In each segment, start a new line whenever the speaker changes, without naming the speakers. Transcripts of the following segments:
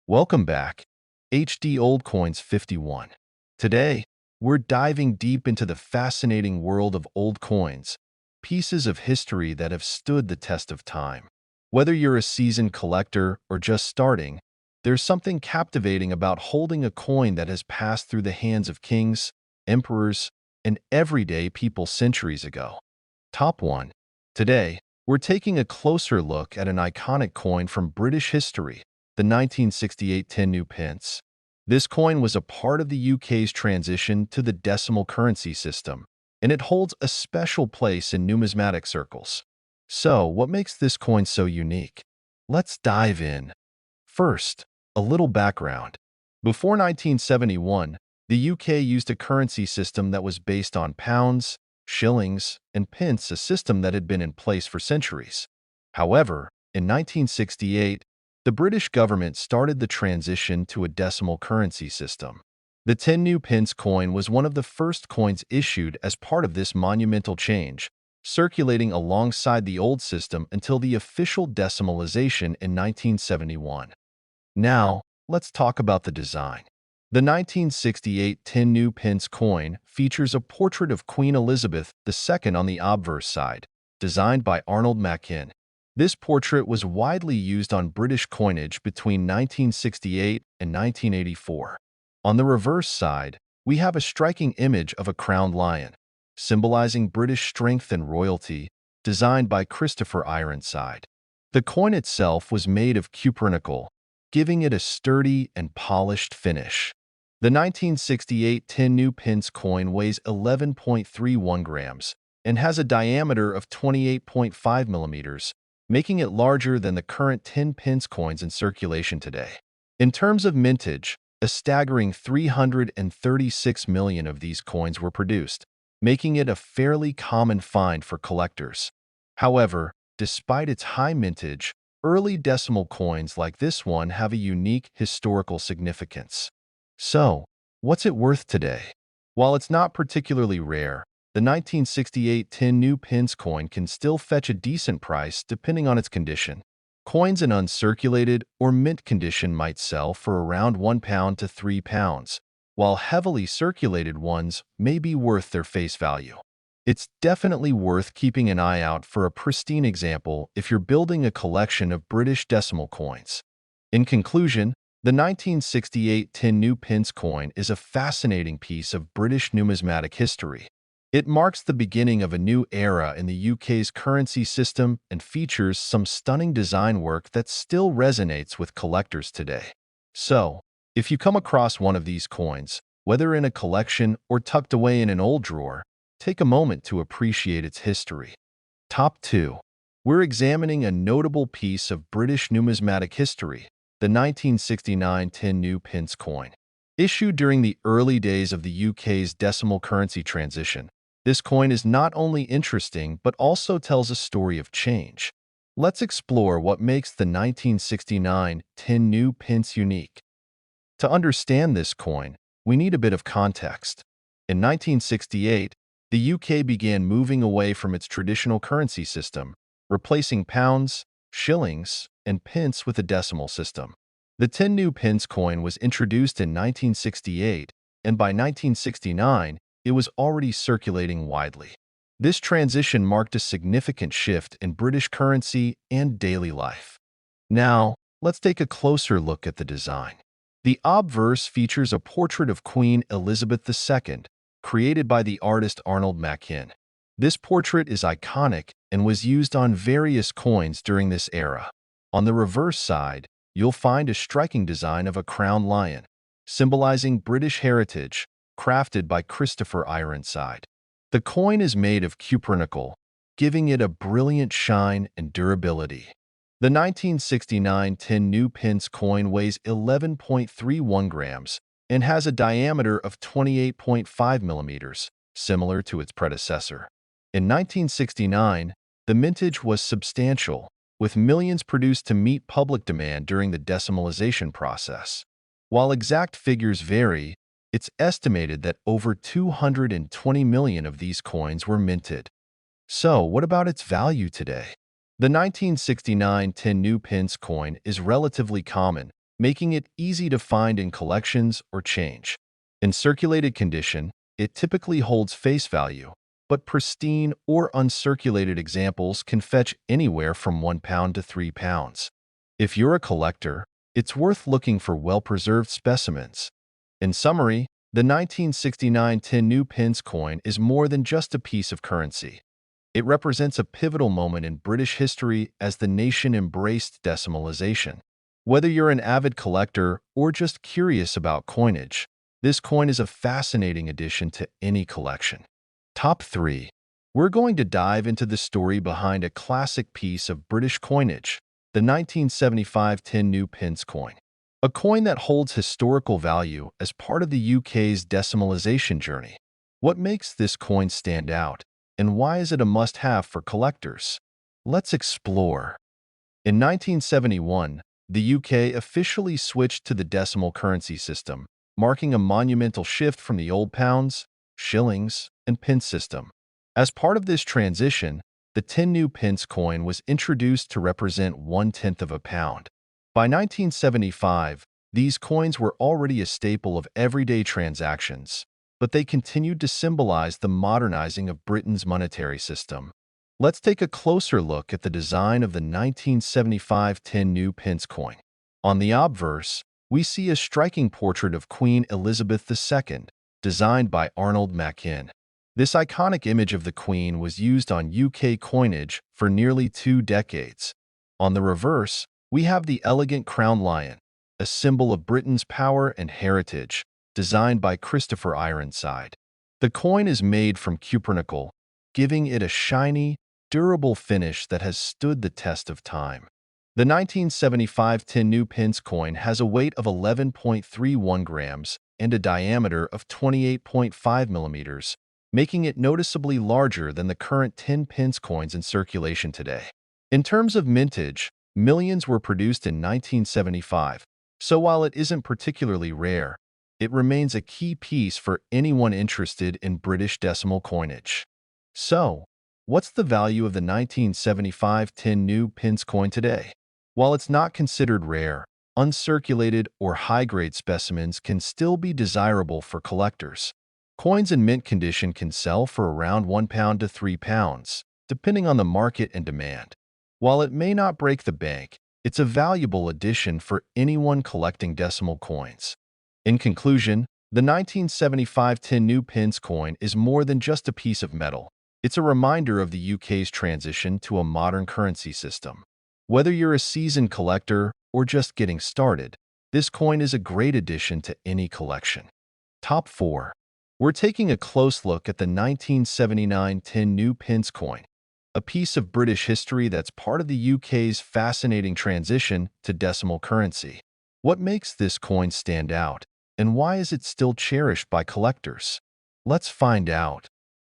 Welcome back, HD Old Coins 51. Today, we're diving deep into the fascinating world of old coins, pieces of history that have stood the test of time. Whether you're a seasoned collector or just starting, there's something captivating about holding a coin that has passed through the hands of kings, emperors, and everyday people centuries ago. Top 1. Today, we're taking a closer look at an iconic coin from British history, the 1968 10 new pence. This coin was a part of the UK's transition to the decimal currency system, and it holds a special place in numismatic circles. So, what makes this coin so unique? Let's dive in. First, a little background. Before 1971, the UK used a currency system that was based on pounds, shillings, and pence, a system that had been in place for centuries. However, in 1968, the British government started the transition to a decimal currency system. The 10 new pence coin was one of the first coins issued as part of this monumental change, circulating alongside the old system until the official decimalization in 1971. Now, let's talk about the design. The 1968 10 new pence coin features a portrait of Queen Elizabeth II on the obverse side, designed by Arnold Machin. This portrait was widely used on British coinage between 1968 and 1984. On the reverse side, we have a striking image of a crowned lion, symbolizing British strength and royalty, designed by Christopher Ironside. The coin itself was made of cupronickel, giving it a sturdy and polished finish. The 1968 10 new pence coin weighs 11.31 grams and has a diameter of 28.5 millimeters, making it larger than the current 10 pence coins in circulation today. In terms of mintage, a staggering 336 million of these coins were produced, making it a fairly common find for collectors. However, despite its high mintage, early decimal coins like this one have a unique historical significance. So, what's it worth today? While it's not particularly rare, the 1968 10 new pence coin can still fetch a decent price depending on its condition. Coins in uncirculated or mint condition might sell for around £1 to £3, while heavily circulated ones may be worth their face value. It's definitely worth keeping an eye out for a pristine example if you're building a collection of British decimal coins. In conclusion, the 1968 10 new pence coin is a fascinating piece of British numismatic history. It marks the beginning of a new era in the UK's currency system and features some stunning design work that still resonates with collectors today. So, if you come across one of these coins, whether in a collection or tucked away in an old drawer, take a moment to appreciate its history. Top 2. We're examining a notable piece of British numismatic history, the 1969 10 new pence coin. Issued during the early days of the UK's decimal currency transition, this coin is not only interesting but also tells a story of change. Let's explore what makes the 1969 10 new pence unique. To understand this coin, we need a bit of context. In 1968, the UK began moving away from its traditional currency system, replacing pounds, shillings, and pence with a decimal system. The 10 new pence coin was introduced in 1968, and by 1969, it was already circulating widely. This transition marked a significant shift in British currency and daily life. Now, let's take a closer look at the design. The obverse features a portrait of Queen Elizabeth II, created by the artist Arnold Machin. This portrait is iconic and was used on various coins during this era. On the reverse side, you'll find a striking design of a crowned lion, symbolizing British heritage, crafted by Christopher Ironside. The coin is made of cupronickel, giving it a brilliant shine and durability. The 1969 10 new pence coin weighs 11.31 grams and has a diameter of 28.5 millimeters, similar to its predecessor. In 1969, the mintage was substantial, with millions produced to meet public demand during the decimalization process. While exact figures vary, it's estimated that over 220 million of these coins were minted. So, what about its value today? The 1969 10 new pence coin is relatively common, making it easy to find in collections or change. In circulated condition, it typically holds face value, but pristine or uncirculated examples can fetch anywhere from £1 to £3. If you're a collector, it's worth looking for well-preserved specimens. In summary, the 1969 10 new pence coin is more than just a piece of currency. It represents a pivotal moment in British history as the nation embraced decimalization. Whether you're an avid collector or just curious about coinage, this coin is a fascinating addition to any collection. Top 3. We're going to dive into the story behind a classic piece of British coinage, the 1975 10 new pence coin. A coin that holds historical value as part of the UK's decimalization journey. What makes this coin stand out, and why is it a must-have for collectors? Let's explore. In 1971, the UK officially switched to the decimal currency system, marking a monumental shift from the old pounds, shillings, and pence system. As part of this transition, the 10 new pence coin was introduced to represent 1/10 of a pound. By 1975, these coins were already a staple of everyday transactions, but they continued to symbolize the modernizing of Britain's monetary system. Let's take a closer look at the design of the 1975 10 new pence coin. On the obverse, we see a striking portrait of Queen Elizabeth II, designed by Arnold Machin. This iconic image of the Queen was used on UK coinage for nearly 2 decades. On the reverse, we have the elegant crowned lion, a symbol of Britain's power and heritage, designed by Christopher Ironside. The coin is made from cupronickel, giving it a shiny, durable finish that has stood the test of time. The 1975 10 new pence coin has a weight of 11.31 grams and a diameter of 28.5 millimeters, making it noticeably larger than the current 10 pence coins in circulation today. In terms of mintage, millions were produced in 1975, so while it isn't particularly rare, it remains a key piece for anyone interested in British decimal coinage. So, what's the value of the 1975 10 new pence coin today? While it's not considered rare, uncirculated or high-grade specimens can still be desirable for collectors. Coins in mint condition can sell for around £1 to £3, depending on the market and demand. While it may not break the bank, it's a valuable addition for anyone collecting decimal coins. In conclusion, the 1975 10 new pence coin is more than just a piece of metal. It's a reminder of the UK's transition to a modern currency system. Whether you're a seasoned collector or just getting started, this coin is a great addition to any collection. Top 4. We're taking a close look at the 1979 10 new pence coin, a piece of British history that's part of the UK's fascinating transition to decimal currency. What makes this coin stand out, and why is it still cherished by collectors? Let's find out.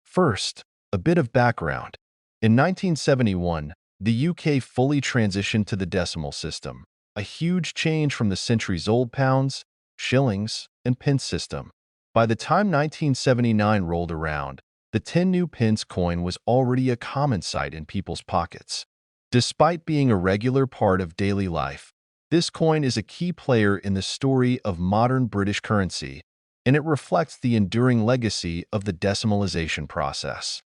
First, a bit of background. In 1971, the UK fully transitioned to the decimal system, a huge change from the centuries-old pounds, shillings, and pence system. By the time 1979 rolled around, the 10 new pence coin was already a common sight in people's pockets. Despite being a regular part of daily life, this coin is a key player in the story of modern British currency, and it reflects the enduring legacy of the decimalization process.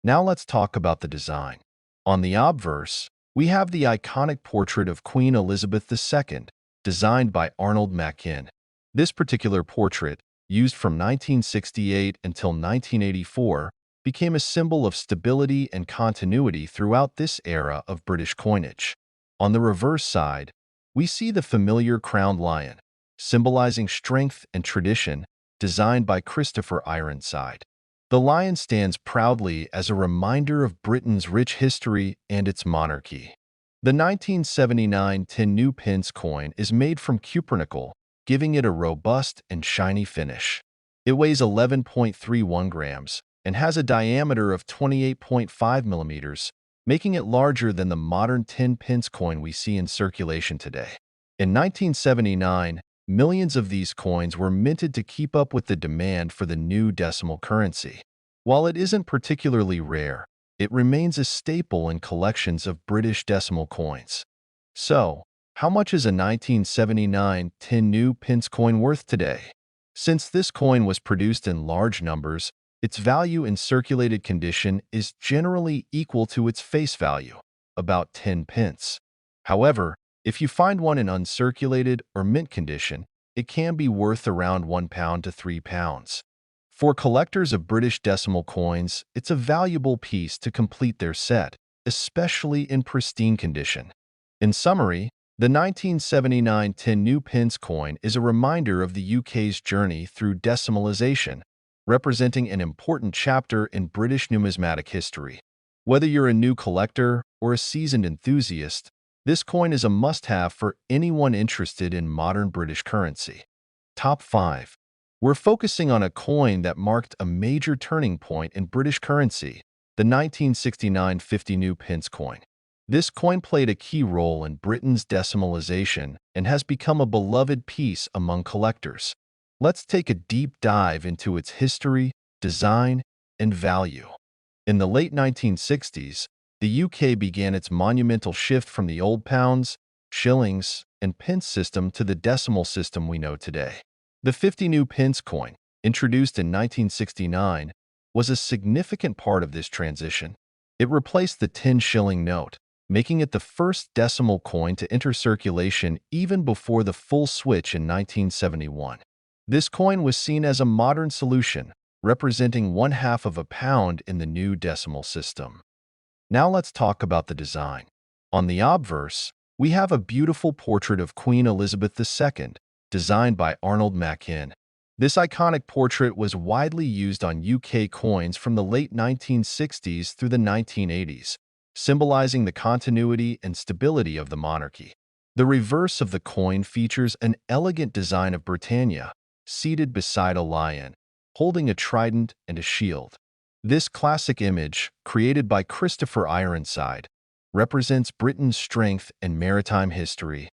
Now let's talk about the design. On the obverse, we have the iconic portrait of Queen Elizabeth II, designed by Arnold Machin. This particular portrait, used from 1968 until 1984, became a symbol of stability and continuity throughout this era of British coinage. On the reverse side, we see the familiar crowned lion, symbolizing strength and tradition, designed by Christopher Ironside. The lion stands proudly as a reminder of Britain's rich history and its monarchy. The 1979 10 new pence coin is made from cupronickel, giving it a robust and shiny finish. It weighs 11.31 grams and has a diameter of 28.5 millimeters, making it larger than the modern 10 pence coin we see in circulation today. In 1979, millions of these coins were minted to keep up with the demand for the new decimal currency. While it isn't particularly rare, it remains a staple in collections of British decimal coins. So, How much is a 1979 tin new Pence coin worth today? Since this coin was produced in large numbers, its value in circulated condition is generally equal to its face value, about 10 pence. However, if you find one in uncirculated or mint condition, it can be worth around £1 to £3. For collectors of British decimal coins, it's a valuable piece to complete their set, especially in pristine condition. In summary, the 1979 tin new pence coin is a reminder of the UK's journey through decimalization, representing an important chapter in British numismatic history. Whether you're a new collector or a seasoned enthusiast, this coin is a must-have for anyone interested in modern British currency. Top 5. We're focusing on a coin that marked a major turning point in British currency, the 1969 50 new pence coin. This coin played a key role in Britain's decimalization and has become a beloved piece among collectors. Let's take a deep dive into its history, design, and value. In the late 1960s, the UK began its monumental shift from the old pounds, shillings, and pence system to the decimal system we know today. The 50 new pence coin, introduced in 1969, was a significant part of this transition. It replaced the 10-shilling note, making it the first decimal coin to enter circulation even before the full switch in 1971. This coin was seen as a modern solution, representing one-half of a pound in the new decimal system. Now let's talk about the design. On the obverse, we have a beautiful portrait of Queen Elizabeth II, designed by Arnold Machin. This iconic portrait was widely used on UK coins from the late 1960s through the 1980s, symbolizing the continuity and stability of the monarchy. The reverse of the coin features an elegant design of Britannia, seated beside a lion, holding a trident and a shield. This classic image, created by Christopher Ironside, represents Britain's strength and maritime history.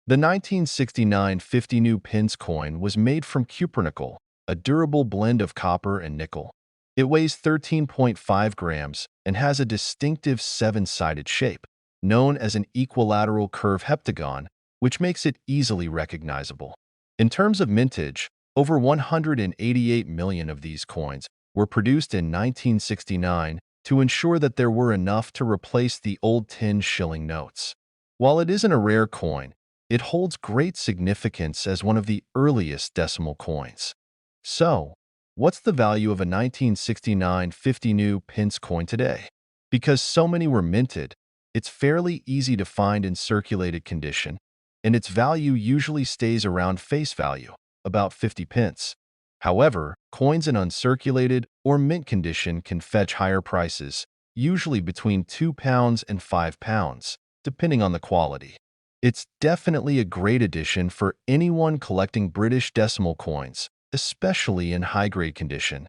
The 1969 50 new pence coin was made from cupronickel, a durable blend of copper and nickel. It weighs 13.5 grams and has a distinctive seven-sided shape, known as an equilateral curve heptagon, which makes it easily recognizable. In terms of mintage, over 188 million of these coins were produced in 1969 to ensure that there were enough to replace the old 10-shilling notes. While it isn't a rare coin, it holds great significance as one of the earliest decimal coins. So, what's the value of a 1969 50 new pence coin today? Because so many were minted, it's fairly easy to find in circulated condition, and its value usually stays around face value, about 50 pence. However, coins in uncirculated or mint condition can fetch higher prices, usually between £2 and £5, depending on the quality. It's definitely a great addition for anyone collecting British decimal coins, especially in high-grade condition.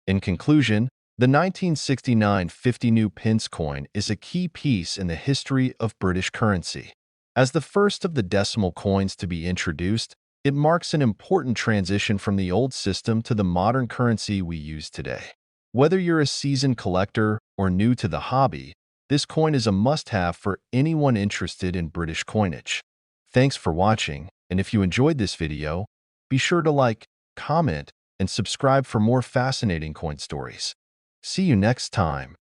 In conclusion, the 1969 50 new pence coin is a key piece in the history of British currency. As the first of the decimal coins to be introduced, it marks an important transition from the old system to the modern currency we use today. Whether you're a seasoned collector or new to the hobby, this coin is a must-have for anyone interested in British coinage. Thanks for watching, and if you enjoyed this video, be sure to like, comment, and subscribe for more fascinating coin stories. See you next time.